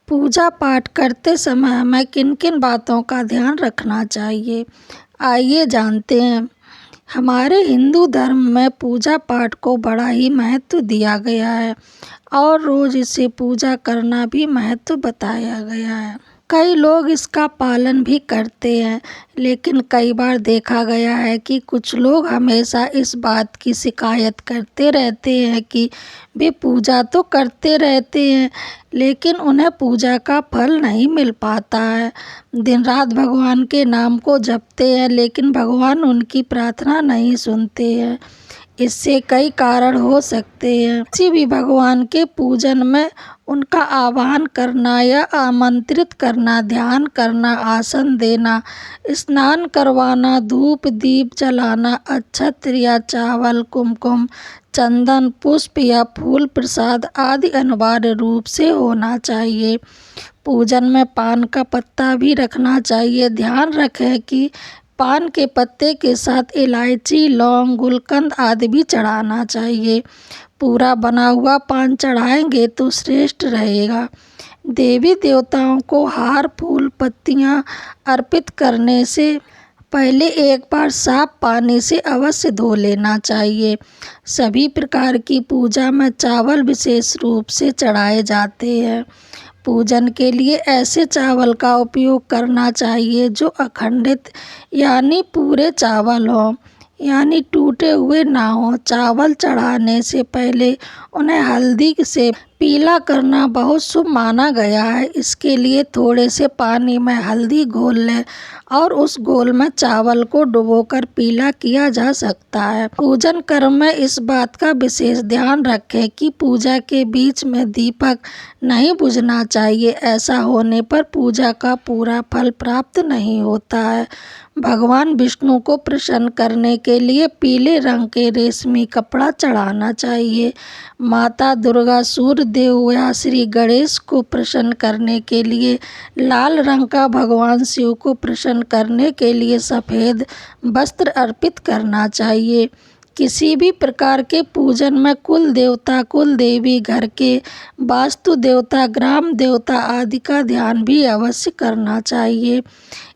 पूजा पाठ करते समय हमें किन किन बातों का ध्यान रखना चाहिए, आइए जानते हैं। हमारे हिंदू धर्म में पूजा पाठ को बड़ा ही महत्व दिया गया है और रोज इसे पूजा करना भी महत्व बताया गया है। कई लोग इसका पालन भी करते हैं, लेकिन कई बार देखा गया है कि कुछ लोग हमेशा इस बात की शिकायत करते रहते हैं कि वे पूजा तो करते रहते हैं, लेकिन उन्हें पूजा का फल नहीं मिल पाता है। दिन रात भगवान के नाम को जपते हैं, लेकिन भगवान उनकी प्रार्थना नहीं सुनते हैं। इससे कई कारण हो सकते हैं। किसी भी भगवान के पूजन में उनका आह्वान करना या आमंत्रित करना, ध्यान करना, आसन देना, स्नान करवाना, धूप दीप जलाना, अक्षत या चावल, कुमकुम, चंदन, पुष्प या फूल प्रसाद आदि अनिवार्य रूप से होना चाहिए। पूजन में पान का पत्ता भी रखना चाहिए। ध्यान रखें कि पान के पत्ते के साथ इलायची, लौंग, गुलकंद आदि भी चढ़ाना चाहिए। पूरा बना हुआ पान चढ़ाएंगे तो श्रेष्ठ रहेगा। देवी देवताओं को हार, फूल, पत्तियां अर्पित करने से पहले एक बार साफ पानी से अवश्य धो लेना चाहिए। सभी प्रकार की पूजा में चावल विशेष रूप से चढ़ाए जाते हैं। पूजन के लिए ऐसे चावल का उपयोग करना चाहिए जो अखंडित यानी पूरे चावल हों, यानी टूटे हुए ना हो। चावल चढ़ाने से पहले उन्हें हल्दी से पीला करना बहुत शुभ माना गया है। इसके लिए थोड़े से पानी में हल्दी घोल लें और उस घोल में चावल को डुबोकर पीला किया जा सकता है। पूजन कर्म में इस बात का विशेष ध्यान रखें कि पूजा के बीच में दीपक नहीं बुझना चाहिए। ऐसा होने पर पूजा का पूरा फल प्राप्त नहीं होता है। भगवान विष्णु को प्रसन्न करने के लिए पीले रंग के रेशमी कपड़ा चढ़ाना चाहिए। माता दुर्गा, सूर्य देव या श्री गणेश को प्रसन्न करने के लिए लाल रंग का, भगवान शिव को प्रसन्न करने के लिए सफ़ेद वस्त्र अर्पित करना चाहिए। किसी भी प्रकार के पूजन में कुल देवता, कुल देवी, घर के वास्तु देवता, ग्राम देवता आदि का ध्यान भी अवश्य करना चाहिए।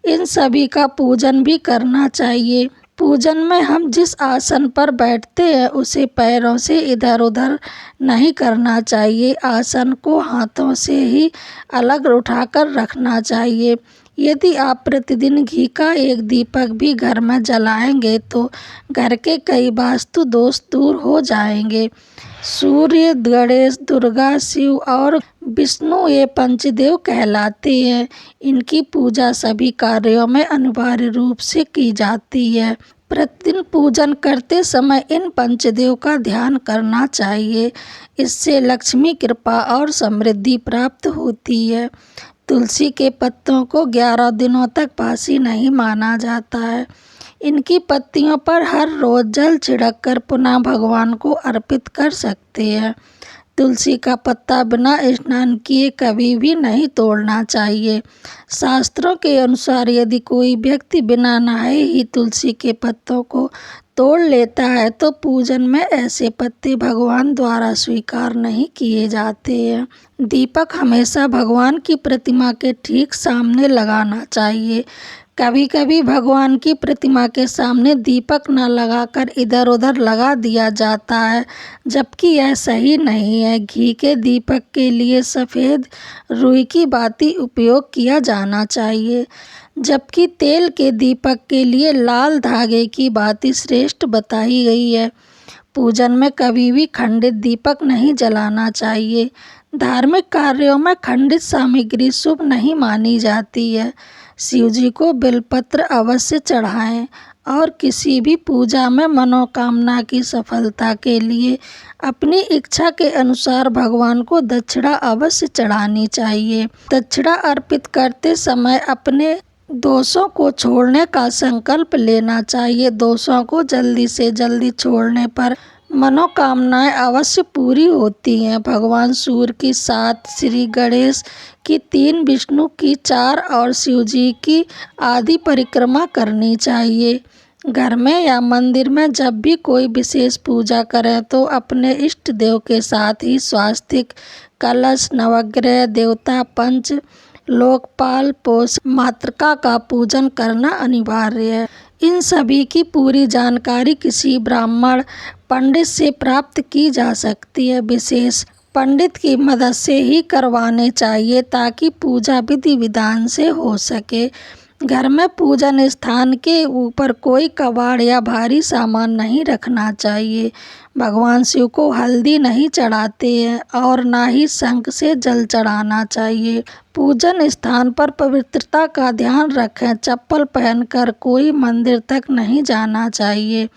इन सभी का पूजन भी करना चाहिए। पूजन में हम जिस आसन पर बैठते हैं उसे पैरों से इधर उधर नहीं करना चाहिए। आसन को हाथों से ही अलग उठाकर रखना चाहिए। यदि आप प्रतिदिन घी का एक दीपक भी घर में जलाएंगे तो घर के कई वास्तु दोष दूर हो जाएंगे। सूर्य, गणेश, दुर्गा, शिव और विष्णु ये पंचदेव कहलाते हैं। इनकी पूजा सभी कार्यों में अनिवार्य रूप से की जाती है। प्रतिदिन पूजन करते समय इन पंचदेव का ध्यान करना चाहिए। इससे लक्ष्मी कृपा और समृद्धि प्राप्त होती है। तुलसी के पत्तों को 11 दिनों तक बासी नहीं माना जाता है। इनकी पत्तियों पर हर रोज जल छिड़ककर पुनः भगवान को अर्पित कर सकते हैं। तुलसी का पत्ता बिना स्नान किए कभी भी नहीं तोड़ना चाहिए। शास्त्रों के अनुसार यदि कोई व्यक्ति बिना नहाए ही तुलसी के पत्तों को तोड़ लेता है तो पूजन में ऐसे पत्ते भगवान द्वारा स्वीकार नहीं किए जाते हैं। दीपक हमेशा भगवान की प्रतिमा के ठीक सामने लगाना चाहिए। कभी कभी भगवान की प्रतिमा के सामने दीपक न लगाकर इधर उधर लगा दिया जाता है, जबकि यह सही नहीं है। घी के दीपक के लिए सफ़ेद रुई की बाती उपयोग किया जाना चाहिए, जबकि तेल के दीपक के लिए लाल धागे की बाती श्रेष्ठ बताई गई है। पूजन में कभी भी खंडित दीपक नहीं जलाना चाहिए। धार्मिक कार्यों में खंडित सामग्री शुभ नहीं मानी जाती है। शिव जी को बेलपत्र अवश्य चढ़ाएं और किसी भी पूजा में मनोकामना की सफलता के लिए अपनी इच्छा के अनुसार भगवान को दक्षिणा अवश्य चढ़ानी चाहिए। दक्षिणा अर्पित करते समय अपने दोषों को छोड़ने का संकल्प लेना चाहिए। दोषों को जल्दी से जल्दी छोड़ने पर मनोकामनाएं अवश्य पूरी होती हैं। भगवान सूर्य की 7, श्री गणेश की 3, विष्णु की 4 और शिव जी की आदि परिक्रमा करनी चाहिए। घर में या मंदिर में जब भी कोई विशेष पूजा करें तो अपने इष्ट देव के साथ ही स्वास्तिक, कलश, नवग्रह, देवता, पंच लोकपाल, पोष मातृका का पूजन करना अनिवार्य है। इन सभी की पूरी जानकारी किसी ब्राह्मण पंडित से प्राप्त की जा सकती है। विशेष पंडित की मदद से ही करवाने चाहिए ताकि पूजा विधि विधान से हो सके। घर में पूजन स्थान के ऊपर कोई कबाड़ या भारी सामान नहीं रखना चाहिए। भगवान शिव को हल्दी नहीं चढ़ाते हैं और ना ही शंख से जल चढ़ाना चाहिए। पूजन स्थान पर पवित्रता का ध्यान रखें। चप्पल पहनकर कोई मंदिर तक नहीं जाना चाहिए।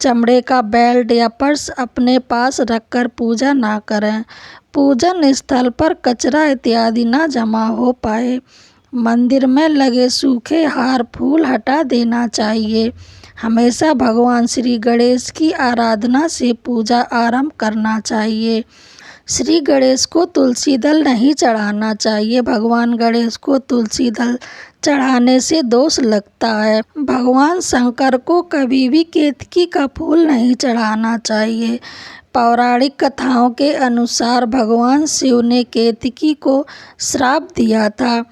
चमड़े का बेल्ट या पर्स अपने पास रखकर पूजा ना करें। पूजन स्थल पर कचरा इत्यादि ना जमा हो पाए। मंदिर में लगे सूखे हार फूल हटा देना चाहिए। हमेशा भगवान श्री गणेश की आराधना से पूजा आरंभ करना चाहिए। श्री गणेश को तुलसी दल नहीं चढ़ाना चाहिए। भगवान गणेश को तुलसी दल चढ़ाने से दोष लगता है। भगवान शंकर को कभी भी केतकी का फूल नहीं चढ़ाना चाहिए। पौराणिक कथाओं के अनुसार भगवान शिव ने केतकी को श्राप दिया था,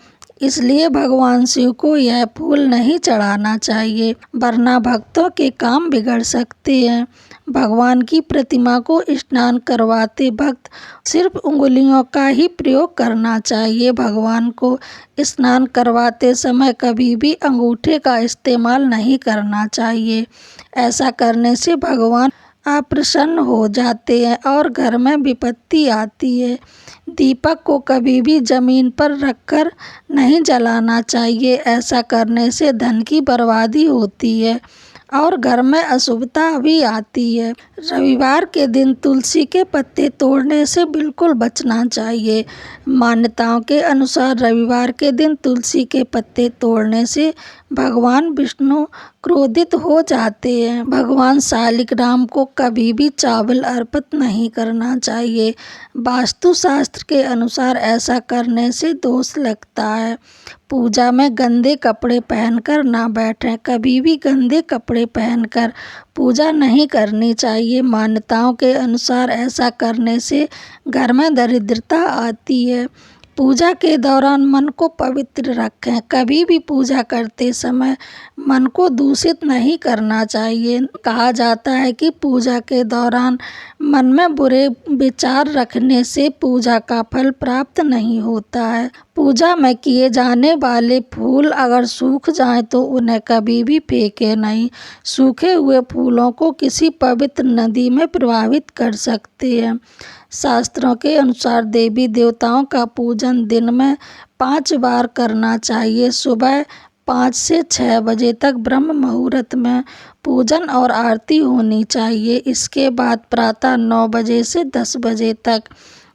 इसलिए भगवान शिव को यह फूल नहीं चढ़ाना चाहिए, वरना भक्तों के काम बिगड़ सकते हैं। भगवान की प्रतिमा को स्नान करवाते वक्त सिर्फ उंगलियों का ही प्रयोग करना चाहिए। भगवान को स्नान करवाते समय कभी भी अंगूठे का इस्तेमाल नहीं करना चाहिए। ऐसा करने से भगवान अप्रसन्न हो जाते हैं और घर में विपत्ति आती है। दीपक को कभी भी जमीन पर रखकर नहीं जलाना चाहिए। ऐसा करने से धन की बर्बादी होती है और घर में अशुभता भी आती है। रविवार के दिन तुलसी के पत्ते तोड़ने से बिल्कुल बचना चाहिए। मान्यताओं के अनुसार रविवार के दिन तुलसी के पत्ते तोड़ने से भगवान विष्णु क्रोधित हो जाते हैं। भगवान शालिग्राम को कभी भी चावल अर्पित नहीं करना चाहिए। वास्तुशास्त्र के अनुसार ऐसा करने से दोष लगता है। पूजा में गंदे कपड़े पहनकर ना बैठें। कभी भी गंदे कपड़े पहनकर पूजा नहीं करनी चाहिए। मान्यताओं के अनुसार ऐसा करने से घर में दरिद्रता आती है। पूजा के दौरान मन को पवित्र रखें। कभी भी पूजा करते समय मन को दूषित नहीं करना चाहिए। कहा जाता है कि पूजा के दौरान मन में बुरे विचार रखने से पूजा का फल प्राप्त नहीं होता है। पूजा में किए जाने वाले फूल अगर सूख जाएं तो उन्हें कभी भी फेंके नहीं। सूखे हुए फूलों को किसी पवित्र नदी में प्रवाहित कर सकते हैं। शास्त्रों के अनुसार देवी देवताओं का पूजन दिन में 5 बार करना चाहिए। सुबह 5 से 6 बजे तक ब्रह्म मुहूर्त में पूजन और आरती होनी चाहिए। इसके बाद प्रातः 9 बजे से 10 बजे तक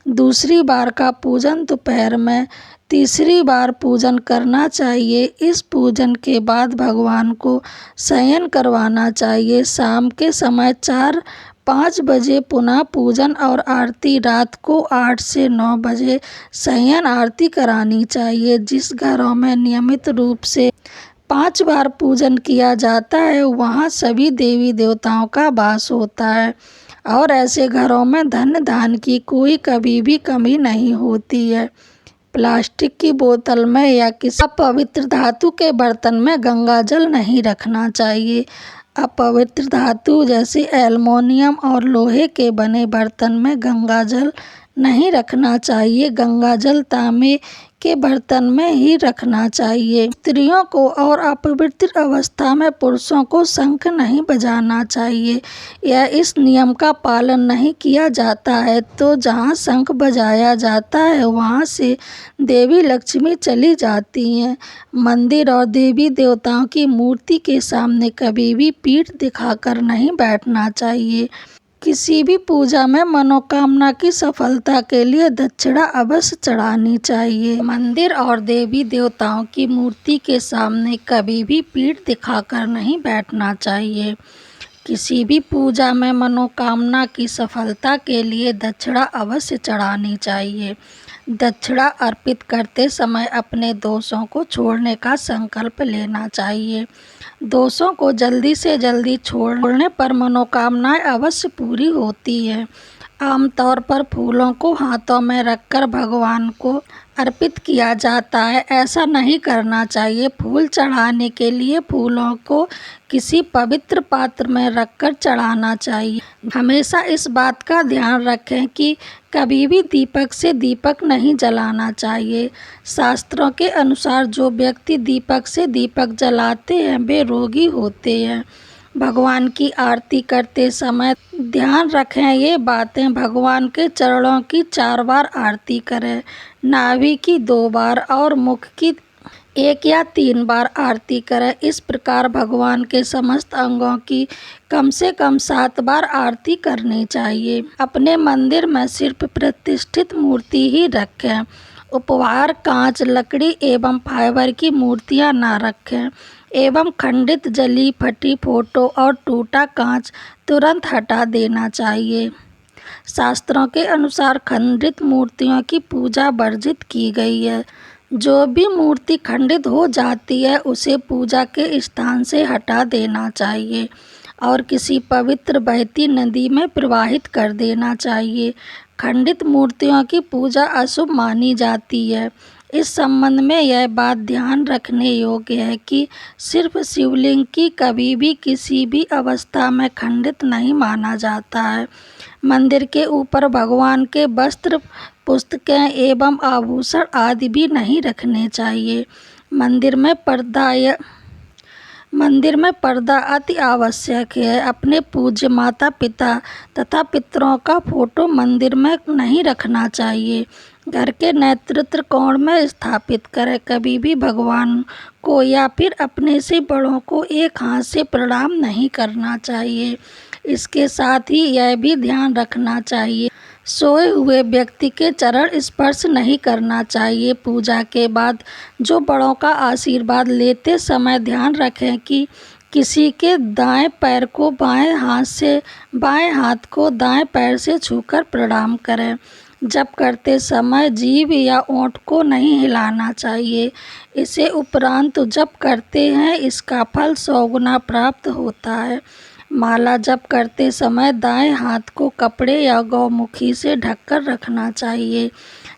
दूसरी बार का पूजन दोपहर में तीसरी बार पूजन करना चाहिए। इस पूजन के बाद भगवान को शयन करवाना चाहिए। शाम के समय 4-5 बजे पुनः पूजन और आरती। रात को 8 से 9 बजे शयन आरती करानी चाहिए। जिस घरों में नियमित रूप से 5 बार पूजन किया जाता है वहाँ सभी देवी देवताओं का वास होता है और ऐसे घरों में धन धान्य की कोई कभी भी कमी नहीं होती है। प्लास्टिक की बोतल में या किसी अपवित्र धातु के बर्तन में गंगा जल नहीं रखना चाहिए। अपवित्र धातु जैसे एल्युमिनियम और लोहे के बने बर्तन में गंगा जल नहीं रखना चाहिए। गंगा जल तांबे के बर्तन में ही रखना चाहिए। स्त्रियों को और अपवित्र अवस्था में पुरुषों को शंख नहीं बजाना चाहिए। या इस नियम का पालन नहीं किया जाता है तो जहाँ शंख बजाया जाता है वहाँ से देवी लक्ष्मी चली जाती हैं। मंदिर और देवी देवताओं की मूर्ति के सामने कभी भी पीठ दिखाकर नहीं बैठना चाहिए। किसी भी पूजा में मनोकामना की सफलता के लिए दक्षिणा अवश्य चढ़ानी चाहिए। मंदिर और देवी देवताओं की मूर्ति के सामने कभी भी पीठ दिखाकर नहीं बैठना चाहिए। किसी भी पूजा में मनोकामना की सफलता के लिए दक्षिणा अवश्य चढ़ानी चाहिए। दक्षिणा अर्पित करते समय अपने दोषों को छोड़ने का संकल्प लेना चाहिए। दोषों को जल्दी से जल्दी छोड़ने पर मनोकामनाएं अवश्य पूरी होती है। आमतौर पर फूलों को हाथों में रखकर भगवान को अर्पित किया जाता है, ऐसा नहीं करना चाहिए। फूल चढ़ाने के लिए फूलों को किसी पवित्र पात्र में रखकर चढ़ाना चाहिए। हमेशा इस बात का ध्यान रखें कि कभी भी दीपक से दीपक नहीं जलाना चाहिए। शास्त्रों के अनुसार जो व्यक्ति दीपक से दीपक जलाते हैं वे रोगी होते हैं। भगवान की आरती करते समय ध्यान रखें ये बातें। भगवान के चरणों की 4 बार आरती करें, नाभि की 2 बार और मुख की 1 या 3 बार आरती करें। इस प्रकार भगवान के समस्त अंगों की कम से कम 7 बार आरती करनी चाहिए। अपने मंदिर में सिर्फ प्रतिष्ठित मूर्ति ही रखें। उपहार कांच, लकड़ी एवं फाइबर की मूर्तियां न रखें एवं खंडित, जली फटी फोटो और टूटा कांच तुरंत हटा देना चाहिए। शास्त्रों के अनुसार खंडित मूर्तियों की पूजा वर्जित की गई है। जो भी मूर्ति खंडित हो जाती है उसे पूजा के स्थान से हटा देना चाहिए और किसी पवित्र बहती नदी में प्रवाहित कर देना चाहिए। खंडित मूर्तियों की पूजा अशुभ मानी जाती है। इस संबंध में यह बात ध्यान रखने योग्य है कि सिर्फ शिवलिंग की कभी भी किसी भी अवस्था में खंडित नहीं माना जाता है। मंदिर के ऊपर भगवान के वस्त्र, पुस्तकें एवं आभूषण आदि भी नहीं रखने चाहिए। मंदिर में पर्दा अति आवश्यक है। अपने पूज्य माता पिता तथा पितरों का फोटो मंदिर में नहीं रखना चाहिए। घर के नेतृत्व कोण में स्थापित करें। कभी भी भगवान को या फिर अपने से बड़ों को एक हाथ से प्रणाम नहीं करना चाहिए। इसके साथ ही यह भी ध्यान रखना चाहिए सोए हुए व्यक्ति के चरण स्पर्श नहीं करना चाहिए। पूजा के बाद जो बड़ों का आशीर्वाद लेते समय ध्यान रखें कि किसी के दाएं पैर को बाएं हाथ को दाएं पैर से छूकर प्रणाम करें। जप करते समय जीभ या ओंठ को नहीं हिलाना चाहिए। इसे उपरांत जप करते हैं इसका फल 100 गुना प्राप्त होता है। माला जप करते समय दाएं हाथ को कपड़े या गौमुखी से ढककर रखना चाहिए।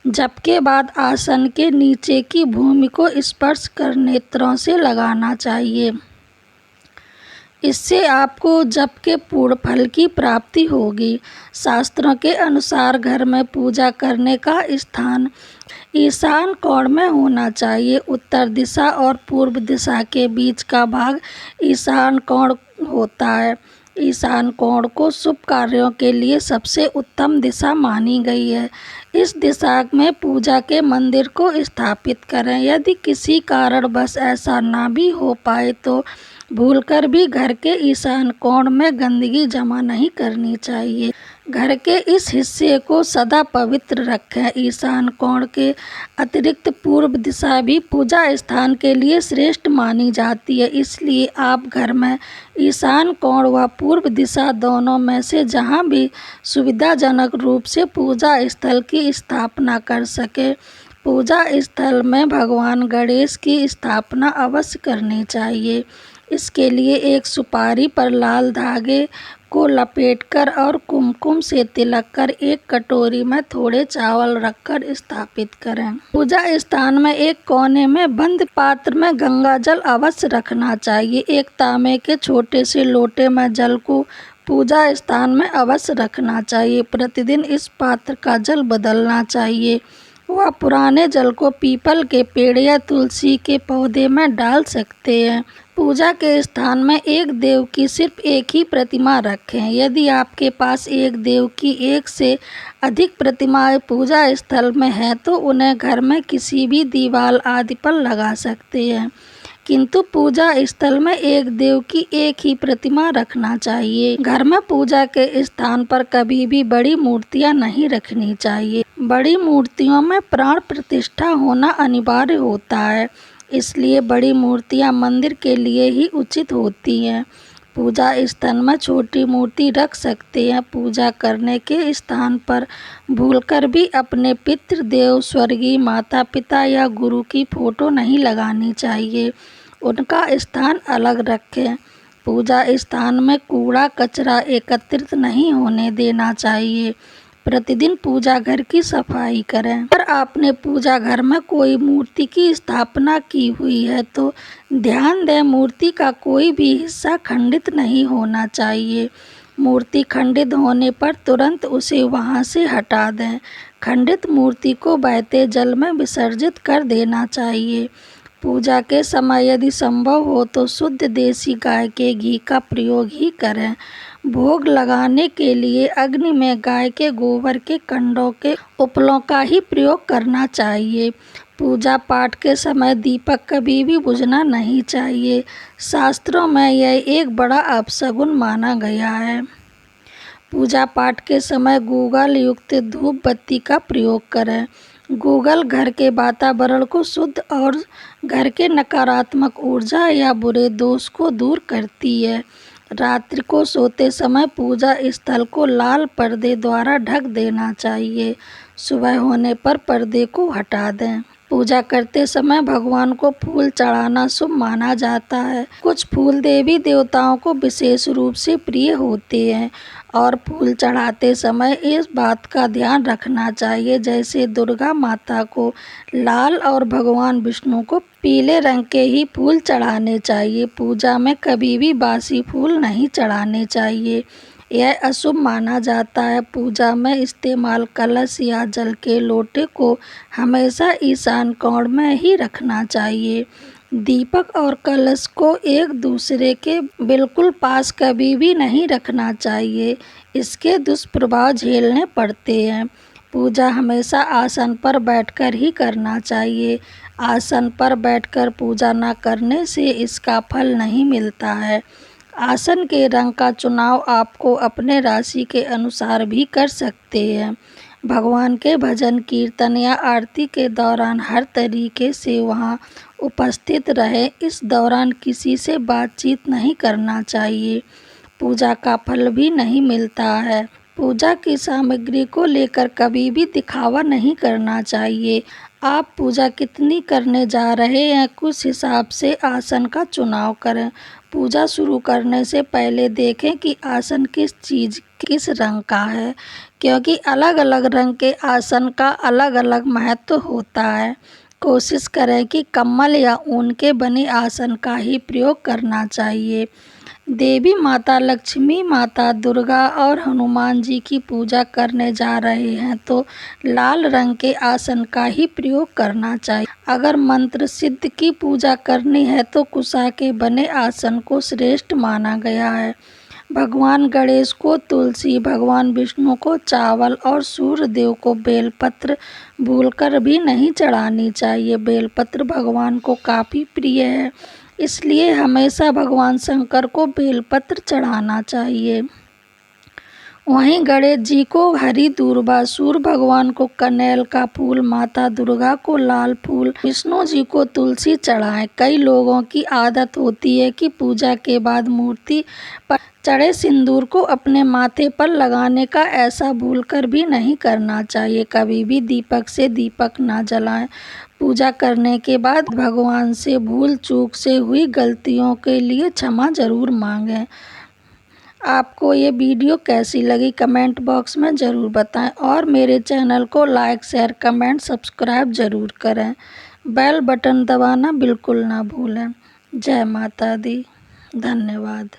जप के बाद आसन के नीचे की भूमि को स्पर्श कर नेत्रों से लगाना चाहिए। इससे आपको जप के पूर्ण फल की प्राप्ति होगी। शास्त्रों के अनुसार घर में पूजा करने का स्थान ईशान कोण में होना चाहिए। उत्तर दिशा और पूर्व दिशा के बीच का भाग ईशान कोण होता है। ईशान कोण को शुभ कार्यों के लिए सबसे उत्तम दिशा मानी गई है। इस दिशा में पूजा के मंदिर को स्थापित करें। यदि किसी कारणवश ऐसा ना भी हो पाए तो भूलकर भी घर के ईशान कोण में गंदगी जमा नहीं करनी चाहिए। घर के इस हिस्से को सदा पवित्र रखें। ईशान कोण के अतिरिक्त पूर्व दिशा भी पूजा स्थान के लिए श्रेष्ठ मानी जाती है। इसलिए आप घर में ईशान कोण व पूर्व दिशा दोनों में से जहां भी सुविधाजनक रूप से पूजा स्थल की स्थापना कर सके। पूजा स्थल में भगवान गणेश की स्थापना अवश्य करनी चाहिए। इसके लिए एक सुपारी पर लाल धागे को लपेटकर और कुमकुम से तिलक कर एक कटोरी में थोड़े चावल रखकर स्थापित करें। पूजा स्थान में एक कोने में बंद पात्र में गंगा जल अवश्य रखना चाहिए। एक तांबे के छोटे से लोटे में जल को पूजा स्थान में अवश्य रखना चाहिए। प्रतिदिन इस पात्र का जल बदलना चाहिए। वह पुराने जल को पीपल के पेड़ या तुलसी के पौधे में डाल सकते हैं। पूजा के स्थान में एक देव की सिर्फ एक ही प्रतिमा रखें। यदि आपके पास एक देव की एक से अधिक प्रतिमाएं पूजा स्थल में हैं तो उन्हें घर में किसी भी दीवार आदि पर लगा सकते हैं, किंतु पूजा स्थल में एक देव की एक ही प्रतिमा रखना चाहिए। घर में पूजा के स्थान पर कभी भी बड़ी मूर्तियां नहीं रखनी चाहिए। बड़ी मूर्तियों में प्राण प्रतिष्ठा होना अनिवार्य होता है, इसलिए बड़ी मूर्तियां मंदिर के लिए ही उचित होती हैं। पूजा स्थल में छोटी मूर्ति रख सकते हैं। पूजा करने के स्थान पर भूलकर भी अपने पितृ देव, स्वर्गीय माता पिता या गुरु की फोटो नहीं लगानी चाहिए। उनका स्थान अलग रखें। पूजा स्थान में कूड़ा कचरा एकत्रित नहीं होने देना चाहिए। प्रतिदिन पूजा घर की सफाई करें। अगर आपने पूजा घर में कोई मूर्ति की स्थापना की हुई है तो ध्यान दें, मूर्ति का कोई भी हिस्सा खंडित नहीं होना चाहिए। मूर्ति खंडित होने पर तुरंत उसे वहां से हटा दें। खंडित मूर्ति को बहते जल में विसर्जित कर देना चाहिए। पूजा के समय यदि संभव हो तो शुद्ध देसी गाय के घी का प्रयोग ही करें। भोग लगाने के लिए अग्नि में गाय के गोबर के कंडों के उपलों का ही प्रयोग करना चाहिए। पूजा पाठ के समय दीपक कभी भी बुझना नहीं चाहिए। शास्त्रों में यह एक बड़ा अपशगुन माना गया है। पूजा पाठ के समय गूगल युक्त धूप बत्ती का प्रयोग करें। गूगल घर के वातावरण को शुद्ध और घर के नकारात्मक ऊर्जा या बुरे दोष को दूर करती है। रात्रि को सोते समय पूजा स्थल को लाल पर्दे द्वारा ढक देना चाहिए। सुबह होने पर पर्दे को हटा दें। पूजा करते समय भगवान को फूल चढ़ाना शुभ माना जाता है। कुछ फूल देवी देवताओं को विशेष रूप से प्रिय होते हैं और फूल चढ़ाते समय इस बात का ध्यान रखना चाहिए जैसे दुर्गा माता को लाल और भगवान विष्णु को पीले रंग के ही फूल चढ़ाने चाहिए। पूजा में कभी भी बासी फूल नहीं चढ़ाने चाहिए, यह अशुभ माना जाता है। पूजा में इस्तेमाल कलश या जल के लोटे को हमेशा ईशान कोण में ही रखना चाहिए। दीपक और कलश को एक दूसरे के बिल्कुल पास कभी भी नहीं रखना चाहिए, इसके दुष्प्रभाव झेलने पड़ते हैं। पूजा हमेशा आसन पर बैठकर ही करना चाहिए। आसन पर बैठकर पूजा न करने से इसका फल नहीं मिलता है। आसन के रंग का चुनाव आपको अपने राशि के अनुसार भी कर सकते हैं। भगवान के भजन कीर्तन या आरती के दौरान हर तरीके से वहां उपस्थित रहे। इस दौरान किसी से बातचीत नहीं करना चाहिए, पूजा का फल भी नहीं मिलता है। पूजा की सामग्री को लेकर कभी भी दिखावा नहीं करना चाहिए। आप पूजा कितनी करने जा रहे हैं उस हिसाब से आसन का चुनाव करें। पूजा शुरू करने से पहले देखें कि आसन किस रंग का है, क्योंकि अलग अलग रंग के आसन का अलग अलग महत्व होता है। कोशिश करें कि कम्बल या ऊन के बने आसन का ही प्रयोग करना चाहिए। देवी माता लक्ष्मी, माता दुर्गा और हनुमान जी की पूजा करने जा रहे हैं तो लाल रंग के आसन का ही प्रयोग करना चाहिए। अगर मंत्र सिद्ध की पूजा करनी है तो कुशा के बने आसन को श्रेष्ठ माना गया है। भगवान गणेश को तुलसी, भगवान विष्णु को चावल और सूर्य देव को बेलपत्र भूलकर भी नहीं चढ़ानी चाहिए। बेलपत्र भगवान को काफ़ी प्रिय है, इसलिए हमेशा भगवान शंकर को बेलपत्र चढ़ाना चाहिए। वहीं गणेश जी को हरी दूर्वा, सूर्य भगवान को कनेल का फूल, माता दुर्गा को लाल फूल, विष्णु जी को तुलसी चढ़ाएं। कई लोगों की आदत होती है कि पूजा के बाद मूर्ति पर चढ़े सिंदूर को अपने माथे पर लगाने का, ऐसा भूलकर भी नहीं करना चाहिए। कभी भी दीपक से दीपक ना जलाएं। पूजा करने के बाद भगवान से भूल चूक से हुई गलतियों के लिए क्षमा जरूर मांगें। आपको ये वीडियो कैसी लगी कमेंट बॉक्स में ज़रूर बताएं और मेरे चैनल को लाइक, शेयर, कमेंट, सब्सक्राइब ज़रूर करें। बेल बटन दबाना बिल्कुल ना भूलें। जय माता दी। धन्यवाद।